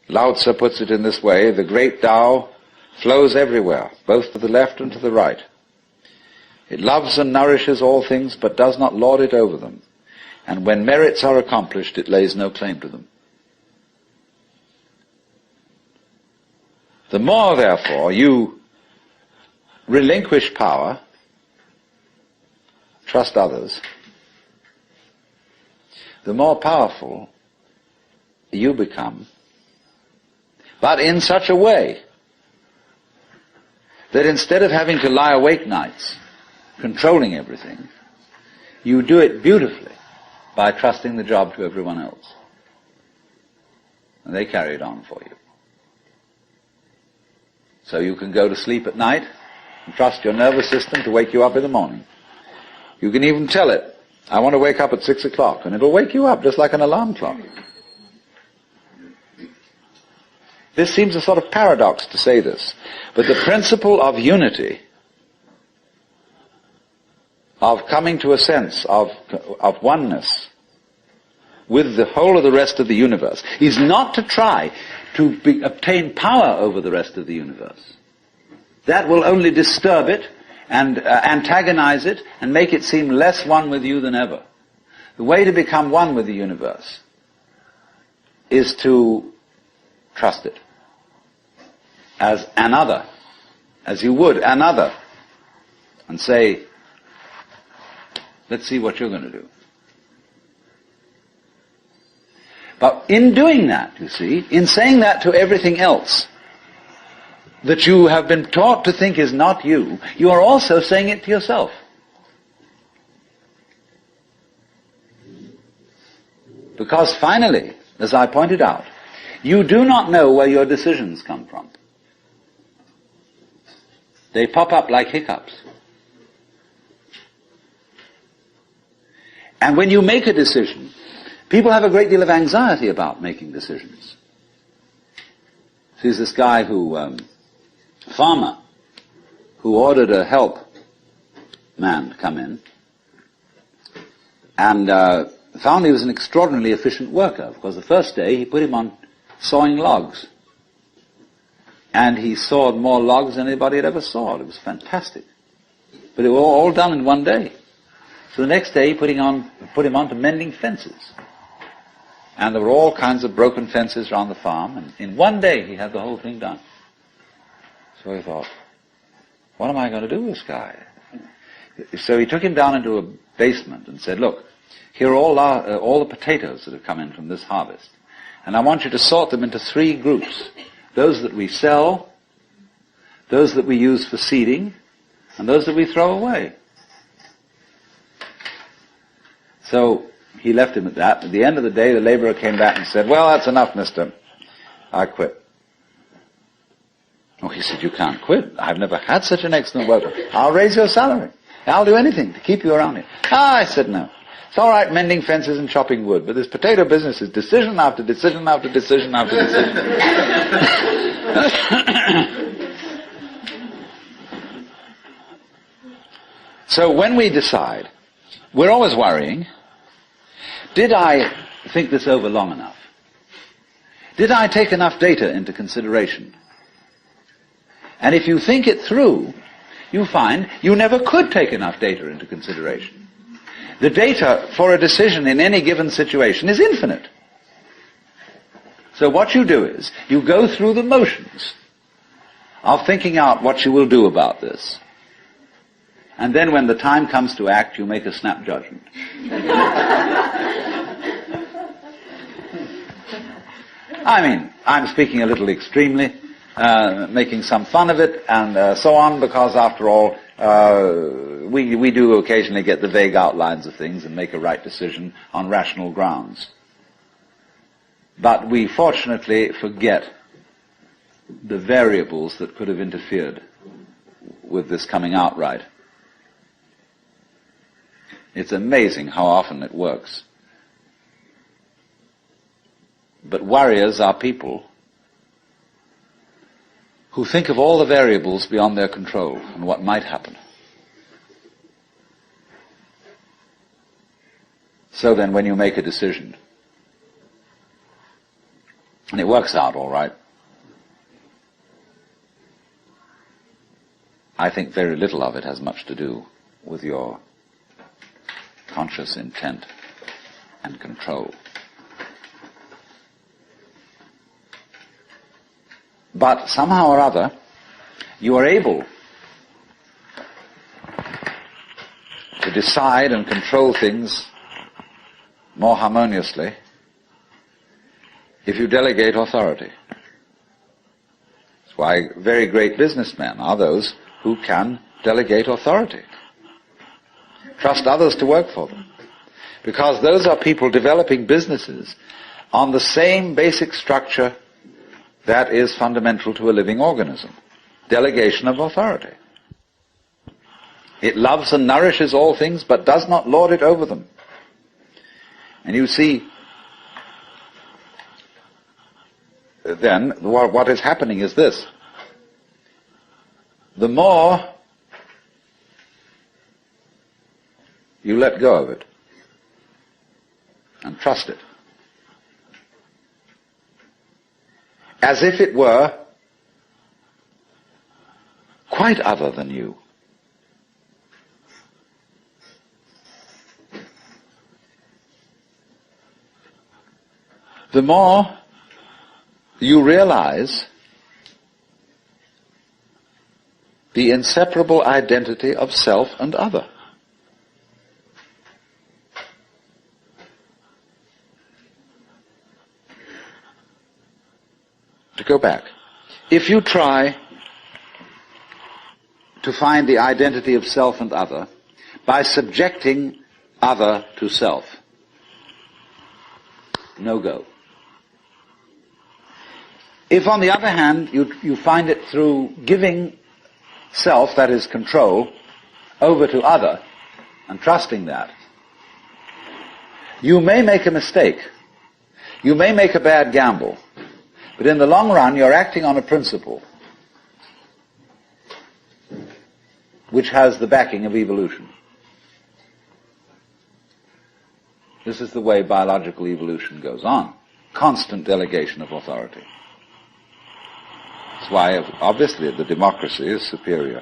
Lao Tzu puts it in this way: the great Tao flows everywhere, both to the left and to the right. It loves and nourishes all things, but does not lord it over them. And when merits are accomplished, it lays no claim to them. The more, therefore, you relinquish power, trust others, the more powerful you become, but in such a way that instead of having to lie awake nights controlling everything, you do it beautifully by trusting the job to everyone else. And they carry it on for you. So you can go to sleep at night and trust your nervous system to wake you up in the morning. You can even tell it, I want to wake up at 6 o'clock, and it'll wake you up just like an alarm clock. This seems a sort of paradox to say this, but the principle of unity, of coming to a sense of oneness with the whole of the rest of the universe, is not to try to obtain power over the rest of the universe. That will only disturb it and antagonize it and make it seem less one with you than ever. The way to become one with the universe is to trust it as another, as you would another, and say, let's see what you're going to do. But in doing that, you see, in saying that to everything else that you have been taught to think is not you, you are also saying it to yourself. Because finally, as I pointed out, you do not know where your decisions come from. They pop up like hiccups. And when you make a decision, people have a great deal of anxiety about making decisions. There's this guy farmer, who ordered a help man to come in, and found he was an extraordinarily efficient worker, because the first day he put him on sawing logs. And he sawed more logs than anybody had ever sawed. It was fantastic. But it was all done in one day. So the next day he put him on to mending fences. And there were all kinds of broken fences around the farm, and in one day he had the whole thing done. So he thought, what am I going to do with this guy? So he took him down into a basement and said, look, here are all the potatoes that have come in from this harvest. And I want you to sort them into 3 groups. Those that we sell, those that we use for seeding, and those that we throw away. So he left him at that. At the end of the day, the laborer came back and said, well, that's enough, mister. I quit. Oh, he said, you can't quit. I've never had such an excellent worker. I'll raise your salary. I'll do anything to keep you around here. I said, no. It's all right mending fences and chopping wood, but this potato business is decision after decision after decision after decision. So when we decide, we're always worrying, did I think this over long enough? Did I take enough data into consideration? And if you think it through, you find you never could take enough data into consideration. The data for a decision in any given situation is infinite. So what you do is, you go through the motions of thinking out what you will do about this. And then when the time comes to act, you make a snap judgment. I mean, I'm speaking a little extremely, making some fun of it and so on, because after all, we do occasionally get the vague outlines of things and make a right decision on rational grounds. But we fortunately forget the variables that could have interfered with this coming out right. It's amazing how often it works. But warriors are people who think of all the variables beyond their control and what might happen. So then when you make a decision, And it works out all right. I think very little of it has much to do with your conscious intent and control. But somehow or other, you are able to decide and control things more harmoniously if you delegate authority. That's why very great businessmen are those who can delegate authority. Trust others to work for them. Because those are people developing businesses on the same basic structure that is fundamental to a living organism. Delegation of authority. It loves and nourishes all things, but does not lord it over them. And you see, then, what is happening is this. The more you let go of it and trust it, as if it were quite other than you, the more you realize the inseparable identity of self and other. To go back, if you try to find the identity of self and other by subjecting other to self, no go. If, on the other hand, you find it through giving self, that is control, over to other, and trusting that, you may make a mistake. You may make a bad gamble. But in the long run, you're acting on a principle which has the backing of evolution. This is the way biological evolution goes on. Constant delegation of authority. That's why, obviously, the democracy is superior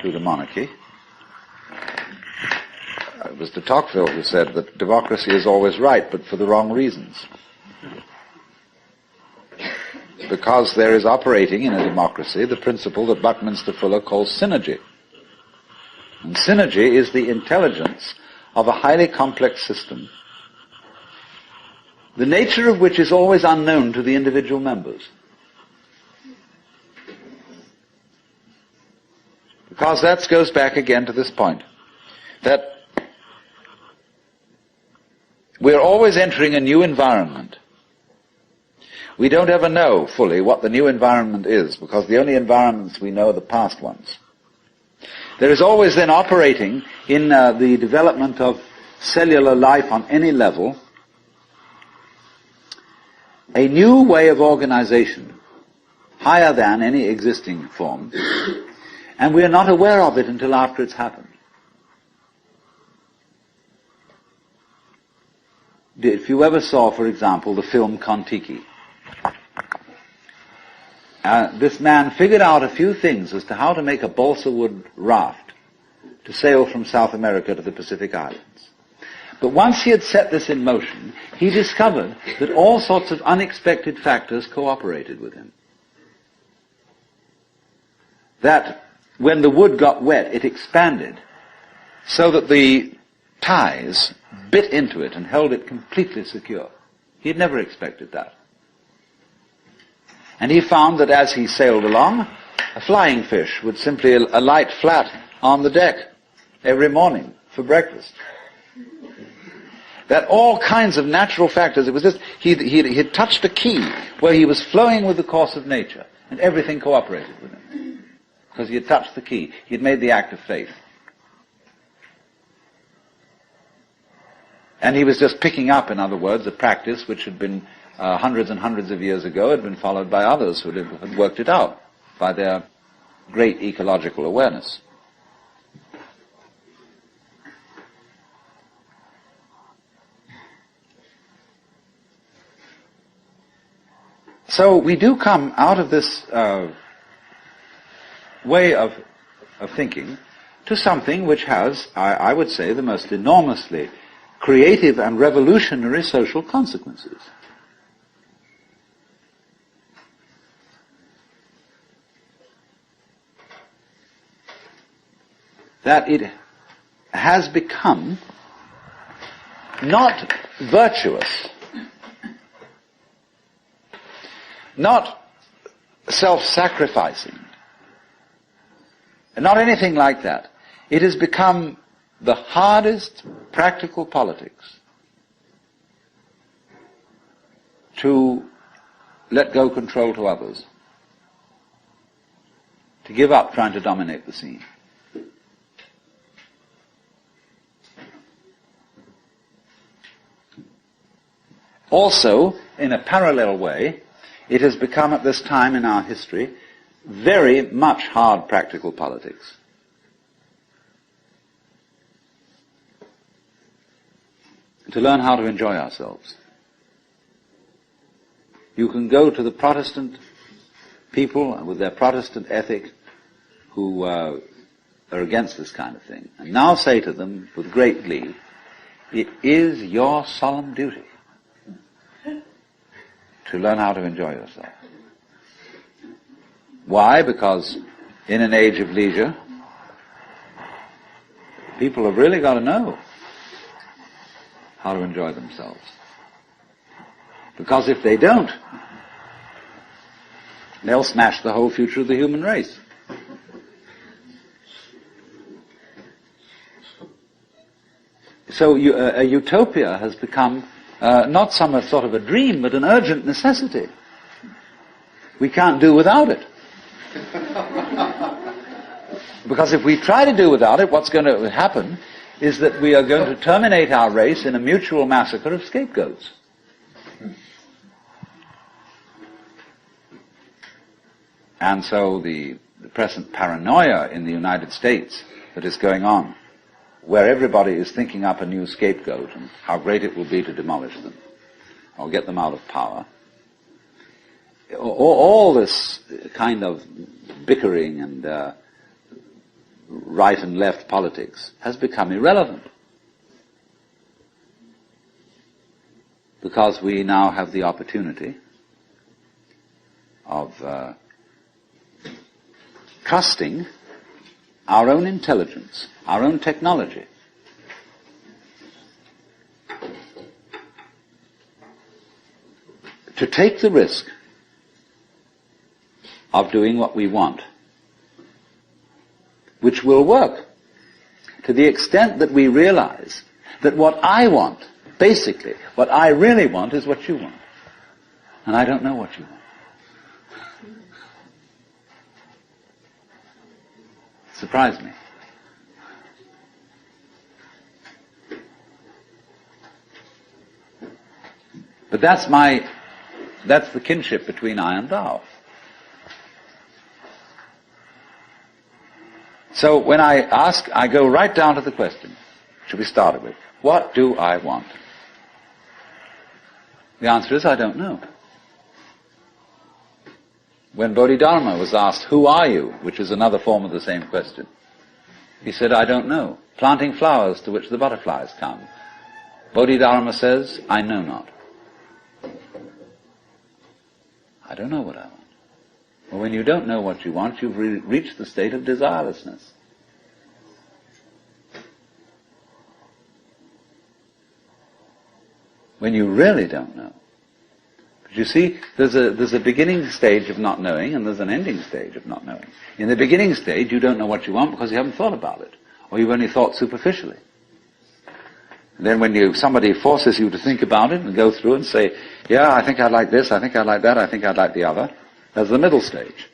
to the monarchy. It was de Tocqueville who said that democracy is always right, but for the wrong reasons. Because there is operating in a democracy the principle that Buckminster Fuller calls synergy. And synergy is the intelligence of a highly complex system, the nature of which is always unknown to the individual members. Because that goes back again to this point, that we're always entering a new environment. We don't ever know fully what the new environment is, because the only environments we know are the past ones. There is always then operating in the development of cellular life on any level a new way of organization, higher than any existing form, and we are not aware of it until after it's happened. If you ever saw, for example, the film Kon-Tiki, this man figured out a few things as to how to make a balsa wood raft to sail from South America to the Pacific Islands. But once he had set this in motion, he discovered that all sorts of unexpected factors cooperated with him. That when the wood got wet, it expanded so that the ties bit into it and held it completely secure. He had never expected that. And he found that as he sailed along, a flying fish would simply alight flat on the deck every morning for breakfast. That all kinds of natural factors, it was just, he had touched a key where he was flowing with the course of nature, and everything cooperated with him. Because he had touched the key. He had made the act of faith. And he was just picking up, in other words, a practice which had been hundreds and hundreds of years ago, had been followed by others who had worked it out by their great ecological awareness. So we do come out of this way of thinking to something which has, I would say, the most enormously creative and revolutionary social consequences. That it has become not virtuous, not self-sacrificing, not anything like that. It has become the hardest practical politics to let go control to others, to give up trying to dominate the scene. Also, in a parallel way, it has become at this time in our history very much hard practical politics. To learn how to enjoy ourselves. You can go to the Protestant people with their Protestant ethic who are against this kind of thing, and now say to them with great glee, it is your solemn duty to learn how to enjoy yourself. Why? Because in an age of leisure, people have really got to know how to enjoy themselves. Because if they don't, they'll smash the whole future of the human race. So a utopia has become not some sort of a dream, but an urgent necessity. We can't do without it. Because if we try to do without it, what's going to happen is that we are going to terminate our race in a mutual massacre of scapegoats. And so the present paranoia in the United States that is going on, where everybody is thinking up a new scapegoat and how great it will be to demolish them or get them out of power, all this kind of bickering and right and left politics has become irrelevant. Because we now have the opportunity of trusting our own intelligence, our own technology, to take the risk of doing what we want, which will work to the extent that we realize that what I want, basically, what I really want is what you want. And I don't know what you want. Surprised me. But that's the kinship between I and thou. So when I ask, I go right down to the question, should we start it with, what do I want? The answer is, I don't know. When Bodhidharma was asked, who are you? Which is another form of the same question. He said, I don't know. Planting flowers to which the butterflies come. Bodhidharma says, I know not. I don't know what I want. Well, when you don't know what you want, you've reached the state of desirelessness. When you really don't know. But you see, there's a beginning stage of not knowing, and there's an ending stage of not knowing. In the beginning stage, you don't know what you want because you haven't thought about it, or you've only thought superficially. And then when somebody forces you to think about it and go through and say, yeah, I think I'd like this, I think I'd like that, I think I'd like the other, there's the middle stage.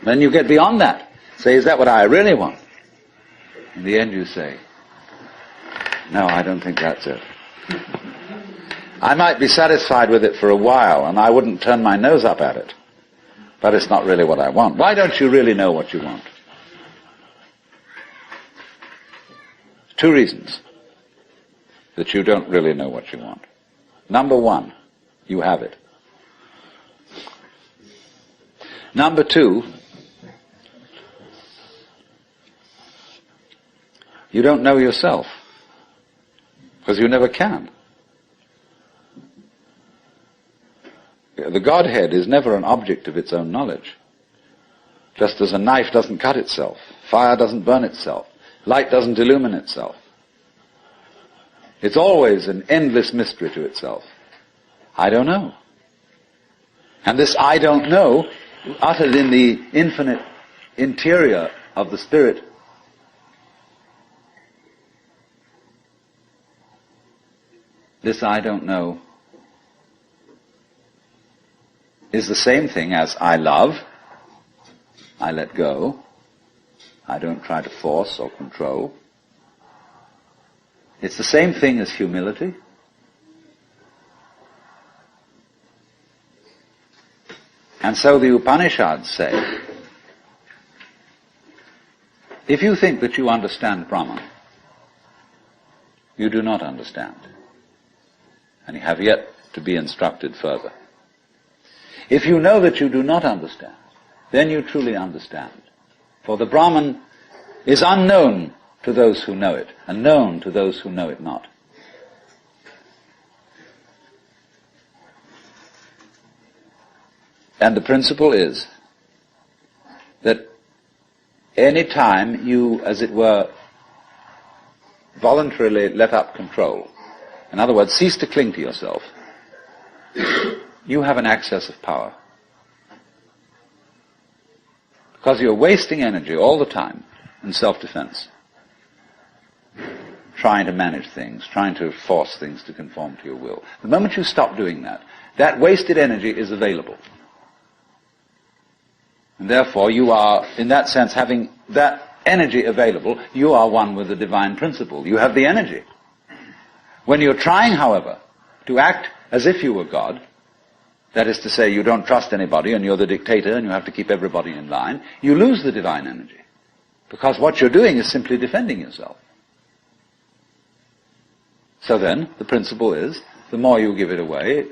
Then you get beyond that. Say, is that what I really want? In the end you say, no, I don't think that's it. I might be satisfied with it for a while, and I wouldn't turn my nose up at it. But it's not really what I want. Why don't you really know what you want? 2 reasons that you don't really know what you want. Number 1, you have it. Number two, you don't know yourself, because you never can. The Godhead is never an object of its own knowledge. Just as a knife doesn't cut itself, fire doesn't burn itself, light doesn't illumine itself. It's always an endless mystery to itself. I don't know. And this I don't know, uttered in the infinite interior of the spirit, this I don't know is the same thing as I love, I let go, I don't try to force or control. It's the same thing as humility. And so the Upanishads say, if you think that you understand Brahman, you do not understand. And you have yet to be instructed further. If you know that you do not understand, then you truly understand. For the Brahman is unknown to those who know it, and known to those who know it not. And the principle is that any time you, as it were, voluntarily let up control, in other words, cease to cling to yourself, you have an access of power. Because you're wasting energy all the time in self-defense, trying to manage things, trying to force things to conform to your will. The moment you stop doing that, that wasted energy is available. And therefore you are, in that sense, having that energy available, you are one with the divine principle. You have the energy. When you're trying, however, to act as if you were God, that is to say, you don't trust anybody and you're the dictator and you have to keep everybody in line, you lose the divine energy. Because what you're doing is simply defending yourself. So then, the principle is, the more you give it away,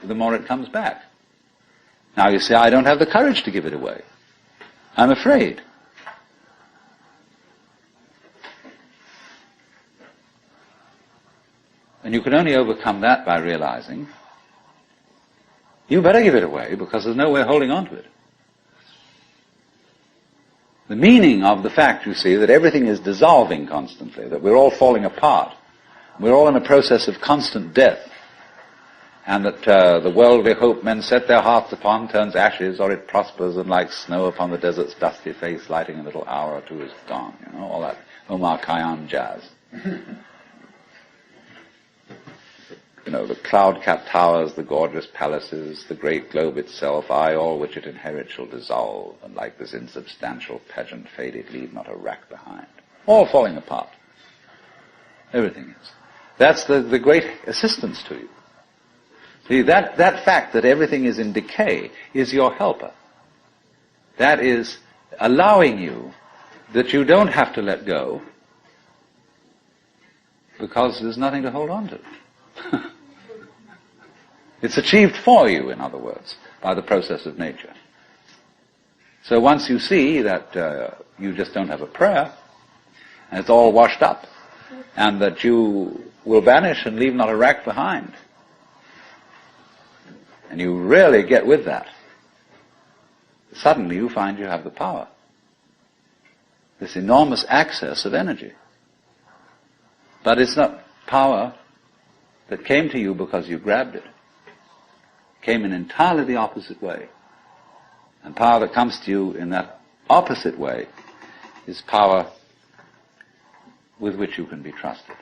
the more it comes back. Now you say, I don't have the courage to give it away. I'm afraid. And you can only overcome that by realizing you better give it away, because there's no way of holding on to it. The meaning of the fact, you see, that everything is dissolving constantly, that we're all falling apart, we're all in a process of constant death, and that the world we hope men set their hearts upon turns ashes, or it prospers, and like snow upon the desert's dusty face, lighting a little hour or two is gone. You know, all that Omar Khayyam jazz. You know, the cloud-capped towers, the gorgeous palaces, the great globe itself, I, all which it inherits, shall dissolve, and like this insubstantial pageant faded, leave not a rack behind. All falling apart. Everything is. That's the great assistance to you. See, that fact that everything is in decay is your helper. That is allowing you that you don't have to let go, because there's nothing to hold on to. It's achieved for you, in other words, by the process of nature. So once you see that you just don't have a prayer, and it's all washed up, and that you will vanish and leave not a rack behind, and you really get with that, suddenly you find you have the power. This enormous access of energy. But it's not power that came to you because you grabbed it. It came in entirely the opposite way. And power that comes to you in that opposite way is power with which you can be trusted.